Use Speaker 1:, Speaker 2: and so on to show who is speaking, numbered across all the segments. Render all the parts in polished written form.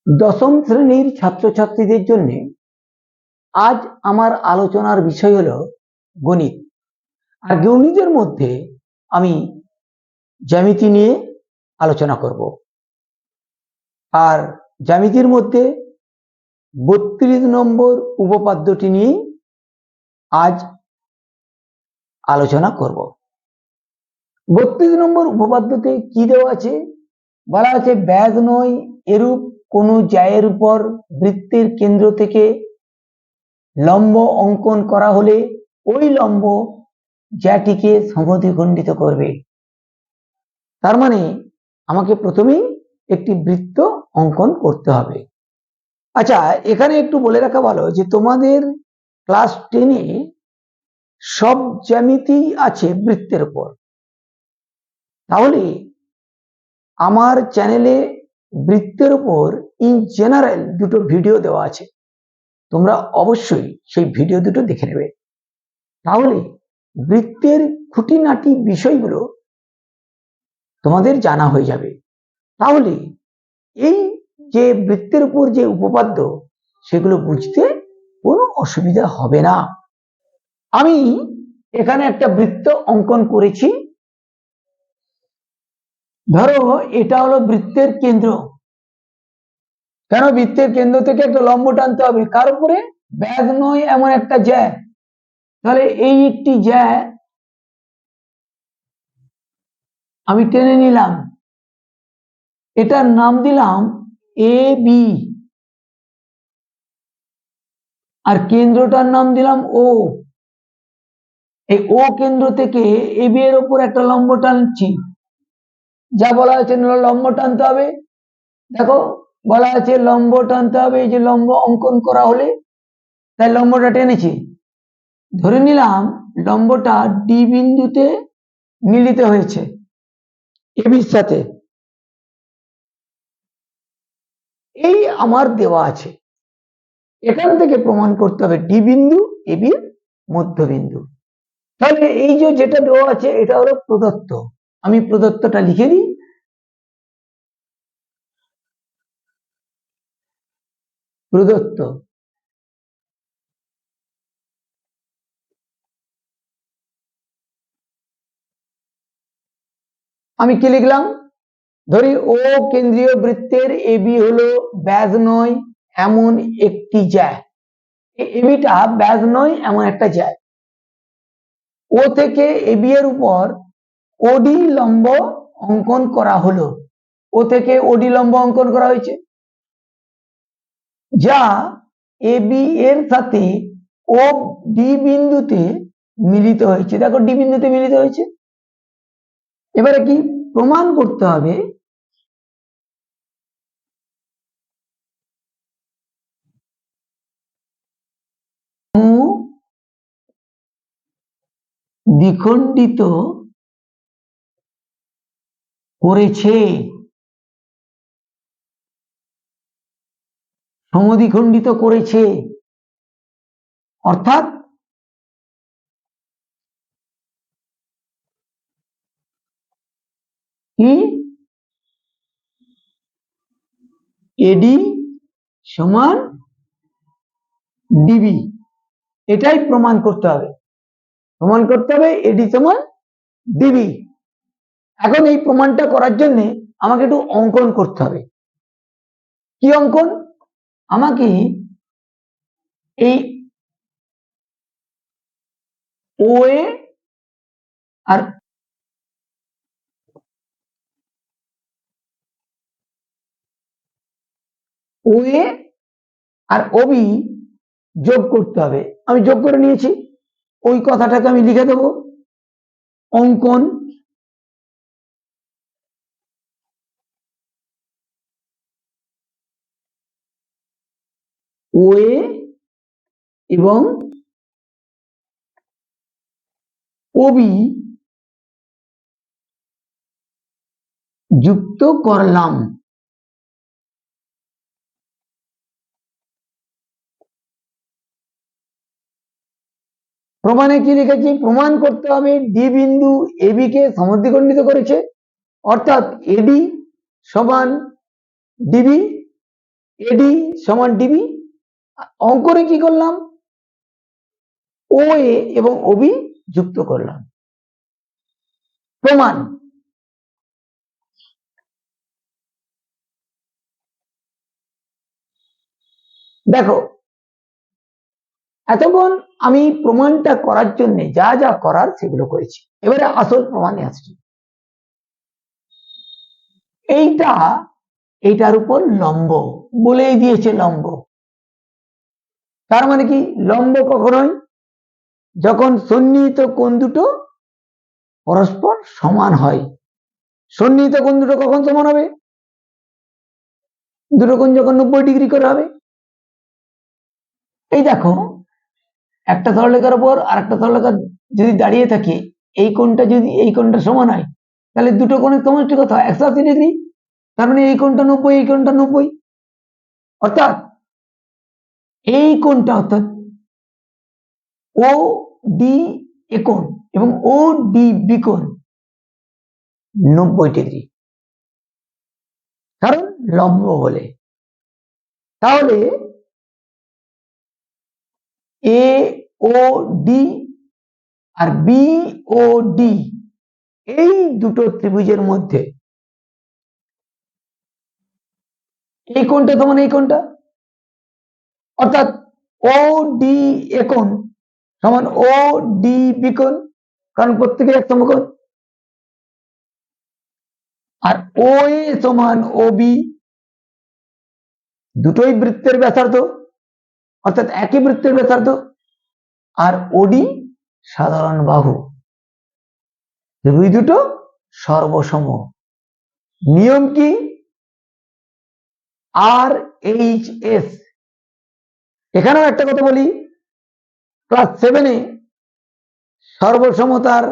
Speaker 1: দশম শ্রেণীর ছাত্রছাত্রীদের জন্য আজ আমার আলোচনার বিষয় হলো গণিত। আর গণিতের মধ্যে আমি জ্যামিতি নিয়ে আলোচনা করব। আর জ্যামিতির মধ্যে 32 নম্বর উপপাদ্যটি নিয়ে আজ আলোচনা করব। 32 নম্বর উপপাদ্যতে কি দেওয়া আছে? বলা আছে ব্যাস নয় এরূপ কোনো জ্যায়ের উপর বৃত্তের কেন্দ্র থেকে লম্ব অঙ্কন করা হলে ওই লম্ব জ্যাটিকে সমদ্বিখণ্ডিত করবে। তার মানে আমাকে প্রথমেই একটি বৃত্ত অঙ্কন করতে হবে। আচ্ছা, এখানে একটু বলে রাখা ভালো যে তোমাদের ক্লাস 10-এ সব জ্যামিতি আছে বৃত্তের উপর। তাহলে আমার চ্যানেলে বৃত্তের উপর ইন জেনারেল দুটো ভিডিও দেওয়া আছে, তোমরা অবশ্যই সেই ভিডিও দুটো দেখে নেবে। তাহলে বৃত্তের খুঁটিনাটি বিষয়গুলো তোমাদের জানা হয়ে যাবে। তাহলে এই যে বৃত্তের উপর যে উপপাদ্য, সেগুলো বুঝতে কোনো অসুবিধা হবে না। আমি এখানে একটা বৃত্ত অঙ্কন করেছি। ধরো এটা হলো বৃত্তের কেন্দ্র। কেন বৃত্তের কেন্দ্র থেকে একটা লম্ব টানতে হবে? কার উপরে? ব্যাস নয় এমন একটা জ্যা। তাহলে এই একটি জ্যা আমি টেনে নিলাম, এটার নাম দিলাম এ বি, আর কেন্দ্রটার নাম দিলাম ও। এই ও কেন্দ্র থেকে এ বি এর উপর একটা লম্ব টানছি, যা বলা হয়েছে লম্ব টানতে হবে। দেখো বলা আছে লম্ব টানতে হবে, এই যে লম্ব অঙ্কন করা হলে, তাই লম্বটা টেনেছি। ধরে নিলাম লম্বটা ডি বিন্দুতে মিলিত হয়েছে এবির সাথে। এই আমার দেওয়া আছে, এখান থেকে প্রমাণ করতে হবে ডি বিন্দু এবির মধ্যবিন্দু। তাহলে এই যে যেটা দেওয়া আছে এটা হলো প্রদত্ত। আমি প্রদত্তটা লিখে দিই। প্রদত্ত আমি কি লিখলাম? ধরি ও কেন্দ্রীয় বৃত্তের এবি হলো ব্যাস নয় এমন একটি জ্যা। এবিটা ব্যাস নয় এমন একটা জ্যা। ও থেকে এবি এর উপর ওডি লম্ব অঙ্কন করা হলো। ও থেকে ওডি লম্ব অঙ্কন করা হয়েছে, যা এবি এর সাথে ও ডি বিন্দুতে মিলিত হয়েছে। দেখো ডি বিন্দুতে মিলিত হয়েছে। এবারে কি প্রমাণ করতে হবে? দ্বিখণ্ডিত করেছে, সমদ্বিখণ্ডিত করেছে। অর্থাৎ কি এডি সমান ডিবি, এটাই প্রমাণ করতে হবে। প্রমাণ করতে হবে এডি সমান ডিবি। এখন এই প্রমাণটা করার জন্য আমাকে একটু অঙ্কন করতে হবে। কি অঙ্কন? আমাকে এই ও এ আর ও এ আর ওবি যোগ করতে হবে। আমি যোগ করে নিয়েছি, ওই কথাটাকে আমি লিখে দেব। অঙ্কন ও এ এবং ওবি যুক্ত করলাম। প্রমাণে কি লিখেছি? প্রমাণ করতে হবে ডি বিন্দু এবি কে সমদ্বিখণ্ডিত করেছে, অর্থাৎ এডি সমান ডিবি। এডি সমান ডিবি। অঙ্কনে কি করলাম, ও এ এবং ওবি যুক্ত করলাম। প্রমাণ, দেখো এতক্ষণ আমি প্রমাণটা করার জন্য যা যা করার সেগুলো করেছি, এবারে আসল প্রমাণে আসছি। এইটা এইটার উপর লম্ব বলেই দিয়েছে, লম্ব। তার মানে কি, লম্ব কখনোই যখন সন্নিহিত কোণ দুটো পরস্পর সমান হয়। সন্নিহিত কোণ দুটো কখন সমান হবে, দুটো কোণ যখন 90 ডিগ্রি করে হবে। এই দেখো, একটা সরলরেখার উপর আর একটা সরলরেখা যদি দাঁড়িয়ে থাকে, এই কোণটা যদি এই কোণটা সমান হয়, তাহলে দুটো কোণের সমষ্টি কত হয়, 180 ডিগ্রি। তার মানে এই কোণটা 90, এই কোণটা 90, অর্থাৎ এই কোণটা, অর্থাৎ ও ডি এ কোণ এবং ও ডি বি কোণ 90 ডিগ্রি, কারণ লম্ব বলে। তাহলে এ ও ডি আর বি ও ডি, এই দুটো ত্রিভুজের মধ্যে এই কোণটা সমান এই কোণটা, অর্থাৎ ও ডি এ কোণ সমান ও ডি বি কোণ, কারণ প্রত্যেকের এক সমকোণ। আর ও এ সমান ও বি, দুটোই বৃত্তের ব্যাসার্ধ, অর্থাৎ একই বৃত্তের ব্যাসার্ধ। আর ওডি সাধারণ বাহু, ত্রিভুজ দুটো সর্বসম। নিয়ম কি, আর এইচ এস। এখানেও একটা কথা বলি, ক্লাস 7-এ সর্বসমতার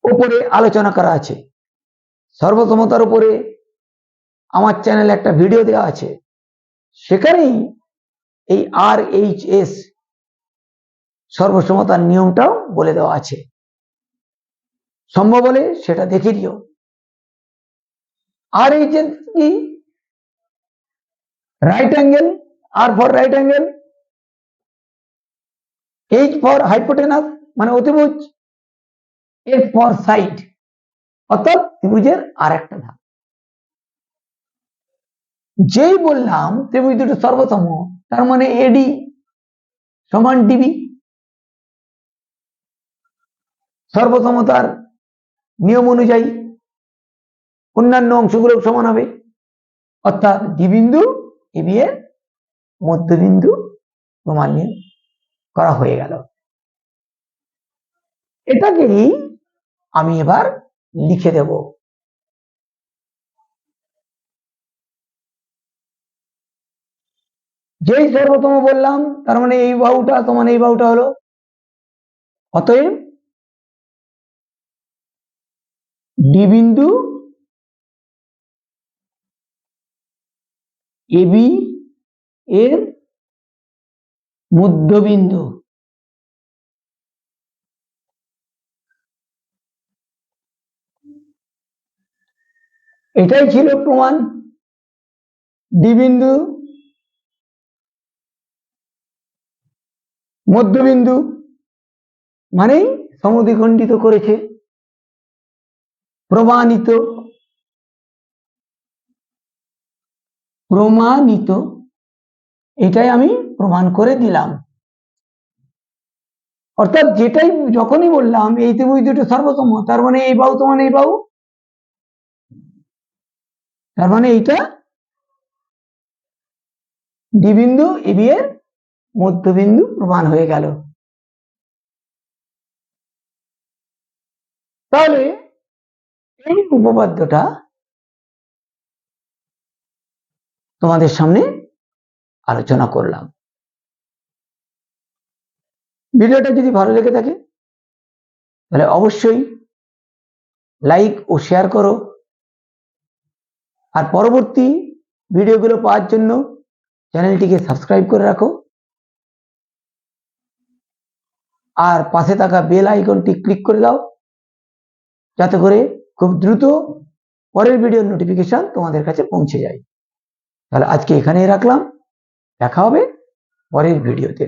Speaker 1: উপরে আলোচনা করা আছে। সর্বসমতার উপরে আমার চ্যানেলে একটা ভিডিও দেওয়া আছে, সেখানেই এই আর এইচ এস সর্বসমতার নিয়মটাও বলে দেওয়া আছে, সম্ভব হলে সেটা দেখে দিও। আর এইচ এস কি, right angle, R for right angle, H for hypotenuse মানে অতিভুজ, এস ফর সাইড অর্থাৎ ত্রিভুজের আর একটা ধাপ। যেই বললাম ত্রিভুজ দুটো সর্বসম, তার মানে এডি সমান ডিবি, সর্বসমতার নিয়ম অনুযায়ী অন্যান্য অংশগুলো সমান হবে, অর্থাৎ ডি বিন্দু এবি এর মধ্যবিন্দু প্রমাণ করা হয়ে গেল। এটাকেই আমি এবার লিখে দেব। যেই সর্বতম বললাম, তার মানে এই বাহুটা সমান এই বাহুটা হলো, অতএব ডি বিন্দু এবি এর মধ্যবিন্দু, এটাই ছিল প্রমাণ। ডি বিন্দু মধ্যবিন্দু মানেই সমদ্বিখণ্ডিত করেছে, প্রমাণিত। প্রমাণিত, এটাই আমি প্রমাণ করে দিলাম। অর্থাৎ যেটাই যখনই বললাম এই ত্রিভুজ দুটো সর্বসম, তার মানে এই বাহু সমান এই বাহু, তার মানে এইটা ডি বিন্দু এবি এর মধ্যবিন্দু প্রমাণ হয়ে গেল। তাহলে এই উপপাদ্যটা তোমাদের সামনে আলোচনা করলাম। ভিডিওটা যদি ভালো লেগে থাকে তাহলে অবশ্যই লাইক ও শেয়ার করো, আর পরবর্তী ভিডিওগুলো পাওয়ার জন্য চ্যানেলটিকে সাবস্ক্রাইব করে রাখো, আর পাশে থাকা বেল আইকনটি ক্লিক করে দাও, যাতে করে খুব দ্রুত পরের ভিডিওর নোটিফিকেশন তোমাদের কাছে পৌঁছে যায়। তাহলে আজকে এখানেই রাখলাম, দেখা হবে পরের ভিডিওতে।